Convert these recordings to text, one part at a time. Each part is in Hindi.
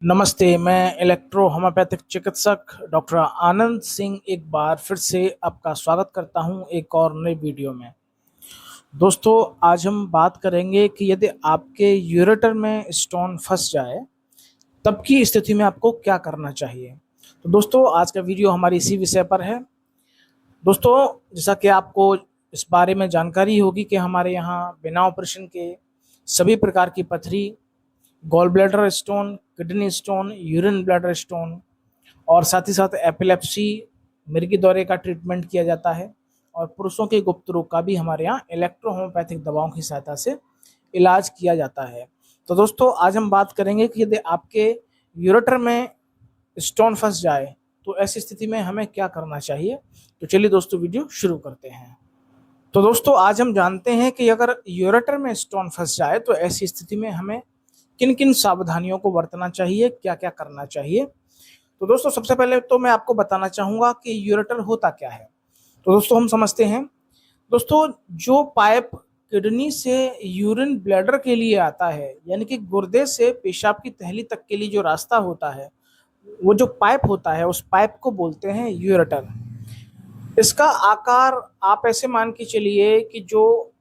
नमस्ते, मैं इलेक्ट्रो होम्योपैथिक चिकित्सक डॉक्टर आनंद सिंह एक बार फिर से आपका स्वागत करता हूं एक और नई वीडियो में। दोस्तों, आज हम बात करेंगे कि यदि आपके यूरेटर में स्टोन फंस जाए तब की स्थिति में आपको क्या करना चाहिए। तो दोस्तों, आज का वीडियो हमारी इसी विषय पर है। दोस्तों, जैसा कि आपको इस बारे में जानकारी होगी कि हमारे यहाँ बिना ऑपरेशन के सभी प्रकार की पथरी, gall bladder stone, kidney stone, urine bladder stone और साथ ही साथ एपिलेप्सी, मिर्गी दौरे का ट्रीटमेंट किया जाता है और पुरुषों के गुप्त रोग का भी हमारे यहाँ इलेक्ट्रो होम्योपैथिक दवाओं की सहायता से इलाज किया जाता है। तो दोस्तों, आज हम बात करेंगे कि यदि आपके यूरेटर में स्टोन फंस जाए तो ऐसी स्थिति में हमें क्या करना चाहिए। तो चलिए दोस्तों, वीडियो शुरू करते हैं। तो दोस्तों, आज हम जानते हैं कि अगर यूरेटर में स्टोन फंस जाए तो ऐसी स्थिति में हमें किन किन सावधानियों को बरतना चाहिए, क्या क्या करना चाहिए। तो दोस्तों, सबसे पहले तो मैं आपको बताना चाहूँगा कि यूरेटर होता क्या है। तो दोस्तों, हम समझते हैं। दोस्तों, जो पाइप किडनी से यूरिन ब्लैडर के लिए आता है, यानी कि गुर्दे से पेशाब की थैली तक के लिए जो रास्ता होता है, वो जो पाइप होता है, उस पाइप को बोलते हैं यूरेटर। इसका आकार आप ऐसे मान के चलिए कि जो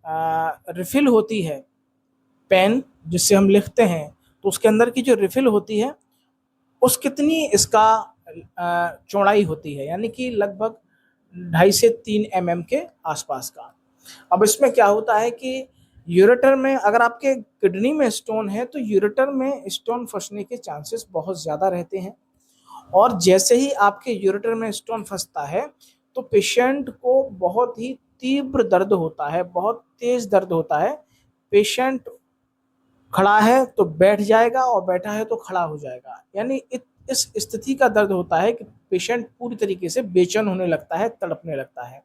रिफिल होती है, पेन जिससे हम लिखते हैं, तो उसके अंदर की जो रिफिल होती है उस कितनी इसका चौड़ाई होती है, यानी कि लगभग 2.5 से 3 mm के आसपास का। अब इसमें क्या होता है कि यूरेटर में अगर आपके किडनी में स्टोन है तो यूरेटर में स्टोन फंसने के चांसेस बहुत ज़्यादा रहते हैं। और जैसे ही आपके यूरेटर में स्टोन फंसता है तो पेशेंट को बहुत ही तीव्र दर्द होता है, बहुत तेज दर्द होता है। पेशेंट खड़ा है तो बैठ जाएगा और बैठा है तो खड़ा हो जाएगा, यानी इस स्थिति का दर्द होता है कि पेशेंट पूरी तरीके से बेचैन होने लगता है, तड़पने लगता है।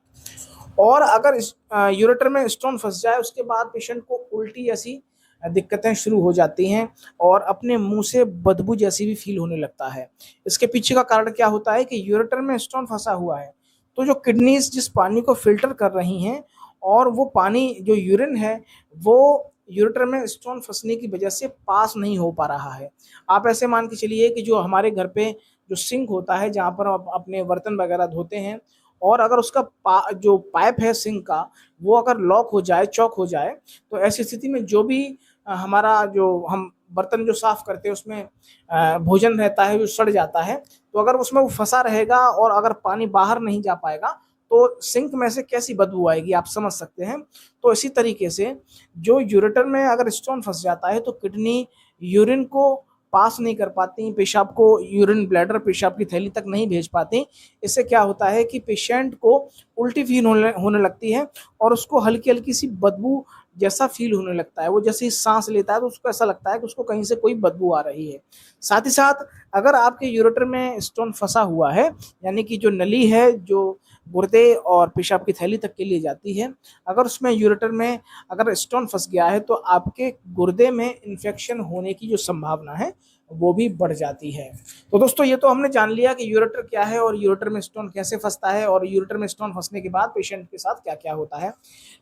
और अगर इस यूरेटर में स्टोन फंस जाए उसके बाद पेशेंट को उल्टी जैसी दिक्कतें शुरू हो जाती हैं और अपने मुंह से बदबू जैसी भी फील होने लगता है। इसके पीछे का कारण क्या होता है कि यूरेटर में स्टोन फंसा हुआ है तो जो किडनीज जिस पानी को फिल्टर कर रही हैं और वो पानी जो यूरिन है वो यूरेटर में स्टोन फंसने की वजह से पास नहीं हो पा रहा है। आप ऐसे मान के चलिए कि जो हमारे घर पे जो सिंक होता है जहाँ पर आप अपने बर्तन वगैरह धोते हैं, और अगर उसका जो पाइप है सिंक का वो अगर लॉक हो जाए, चौक हो जाए, तो ऐसी स्थिति में जो भी हमारा जो हम बर्तन जो साफ करते हैं उसमें भोजन रहता है जो सड़ जाता है, तो अगर उसमें वो फंसा रहेगा और अगर पानी बाहर नहीं जा पाएगा तो सिंक में से कैसी बदबू आएगी, आप समझ सकते हैं। तो इसी तरीके से जो यूरेटर में अगर स्टोन फंस जाता है तो किडनी यूरिन को पास नहीं कर पाती, पेशाब को यूरिन ब्लैडर पेशाब की थैली तक नहीं भेज पाती। इससे क्या होता है कि पेशेंट को उल्टी फील होने लगती है और उसको हल्की हल्की सी बदबू जैसा फील होने लगता है। वो जैसे ही सांस लेता है तो उसको ऐसा लगता है कि उसको कहीं से कोई बदबू आ रही है। साथ ही साथ अगर आपके यूरेटर में स्टोन फंसा हुआ है, यानी कि जो नली है जो गुर्दे और पेशाब की थैली तक के लिए जाती है, अगर उसमें यूरेटर में अगर स्टोन फंस गया है तो आपके गुर्दे में इन्फेक्शन होने की जो संभावना है वो भी बढ़ जाती है। तो दोस्तों, ये तो हमने जान लिया कि यूरेटर क्या है और यूरेटर में स्टोन कैसे फंसता है और यूरेटर में स्टोन फंसने के बाद पेशेंट के साथ क्या क्या होता है।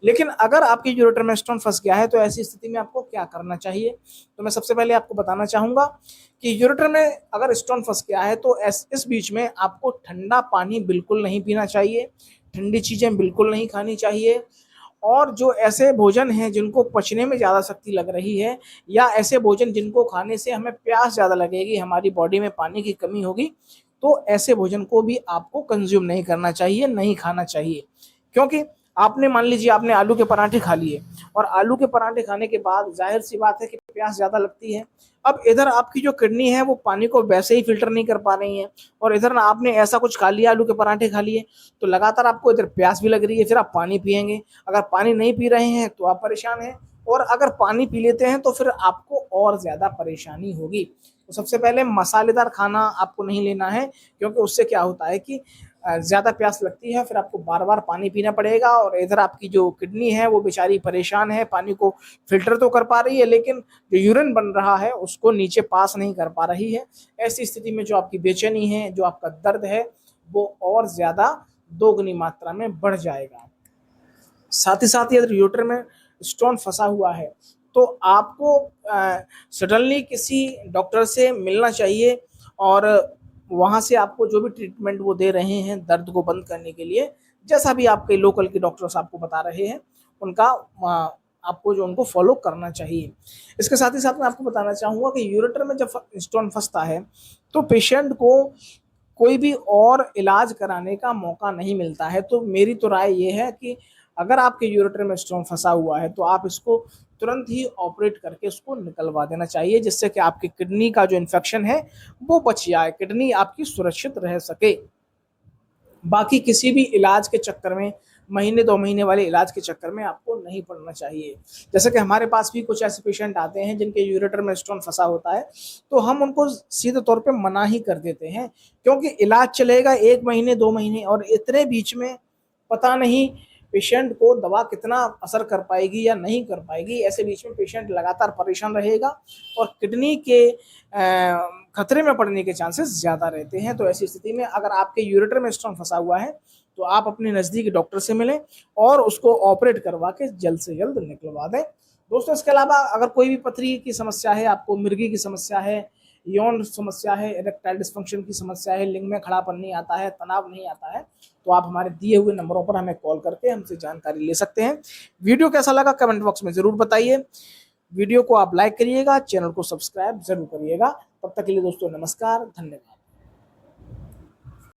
लेकिन अगर आपके यूरेटर में स्टोन फंस गया है तो ऐसी स्थिति में आपको क्या करना चाहिए। तो मैं सबसे पहले आपको बताना चाहूंगा कि यूरेटर में अगर स्टोन फंस गया है तो इस बीच में आपको ठंडा पानी बिल्कुल नहीं पीना चाहिए, ठंडी चीजें बिल्कुल नहीं खानी चाहिए। और जो ऐसे भोजन हैं जिनको पचने में ज़्यादा शक्ति लग रही है, या ऐसे भोजन जिनको खाने से हमें प्यास ज़्यादा लगेगी, हमारी बॉडी में पानी की कमी होगी, तो ऐसे भोजन को भी आपको कंज्यूम नहीं करना चाहिए, नहीं खाना चाहिए। क्योंकि आपने मान लीजिए आपने आलू के पराठे खा लिए और आलू के पराठे खाने के बाद जाहिर सी बात है कि प्यास ज़्यादा लगती है। अब इधर आपकी जो किडनी है वो पानी को वैसे ही फिल्टर नहीं कर पा रही है और इधर ना आपने ऐसा कुछ खा लिया, आलू के पराठे खा लिए, तो लगातार आपको इधर प्यास भी लग रही है, फिर आप पानी पिएंगे। अगर पानी नहीं पी रहे हैं तो आप परेशान हैं, और अगर पानी पी लेते हैं तो फिर आपको और ज़्यादा परेशानी होगी। तो सबसे पहले मसालेदार खाना आपको नहीं लेना है, क्योंकि उससे क्या होता है कि ज़्यादा प्यास लगती है, फिर आपको बार बार पानी पीना पड़ेगा और इधर आपकी जो किडनी है वो बेचारी परेशान है, पानी को फिल्टर तो कर पा रही है लेकिन जो यूरिन बन रहा है उसको नीचे पास नहीं कर पा रही है। ऐसी स्थिति में जो आपकी बेचैनी है, जो आपका दर्द है, वो और ज़्यादा दोगुनी मात्रा में बढ़ जाएगा। साथ ही साथ यदि यूरेटर में स्टोन फंसा हुआ है तो आपको सडनली किसी डॉक्टर से मिलना चाहिए और वहाँ से आपको जो भी ट्रीटमेंट वो दे रहे हैं दर्द को बंद करने के लिए, जैसा भी आपके लोकल के डॉक्टर्स आपको बता रहे हैं, उनका आपको जो उनको फॉलो करना चाहिए। इसके साथ ही साथ मैं आपको बताना चाहूँगा कि यूरेटर में जब स्टोन फंसता है तो पेशेंट को कोई भी और इलाज कराने का मौका नहीं मिलता है। तो मेरी तो राय ये है कि अगर आपके यूरेटर में स्टोन फंसा हुआ है तो आप इसको तुरंत ही ऑपरेट करके उसको निकलवा देना चाहिए, जिससे कि आपकी किडनी का जो इन्फेक्शन है वो बच जाए, किडनी आपकी सुरक्षित रह सके। बाकी किसी भी इलाज के चक्कर में, महीने 2 महीने वाले इलाज के चक्कर में आपको नहीं पड़ना चाहिए। जैसे कि हमारे पास भी कुछ ऐसे पेशेंट आते हैं जिनके यूरेटर में स्टोन फंसा होता है, तो हम उनको सीधे तौर पे मना ही कर देते हैं, क्योंकि इलाज चलेगा 1 महीने 2 महीने और इतने बीच में पता नहीं पेशेंट को दवा कितना असर कर पाएगी या नहीं कर पाएगी। ऐसे बीच में पेशेंट लगातार परेशान रहेगा और किडनी के खतरे में पड़ने के चांसेस ज़्यादा रहते हैं। तो ऐसी स्थिति में अगर आपके यूरेटर में स्टोन फंसा हुआ है तो आप अपने नज़दीकी डॉक्टर से मिलें और उसको ऑपरेट करवा के जल्द से जल्द निकलवा दें। दोस्तों, इसके अलावा अगर कोई भी पथरी की समस्या है, आपको मिर्गी की समस्या है, यौन समस्या है, इरेक्टाइल डिस्फंक्शन की समस्या है, लिंग में खड़ापन नहीं आता है, तनाव नहीं आता है, तो आप हमारे दिए हुए नंबरों पर हमें कॉल करके हमसे जानकारी ले सकते हैं। वीडियो कैसा लगा कमेंट बॉक्स में ज़रूर बताइए। वीडियो को आप लाइक करिएगा, चैनल को सब्सक्राइब जरूर करिएगा। तब तक के लिए दोस्तों नमस्कार, धन्यवाद।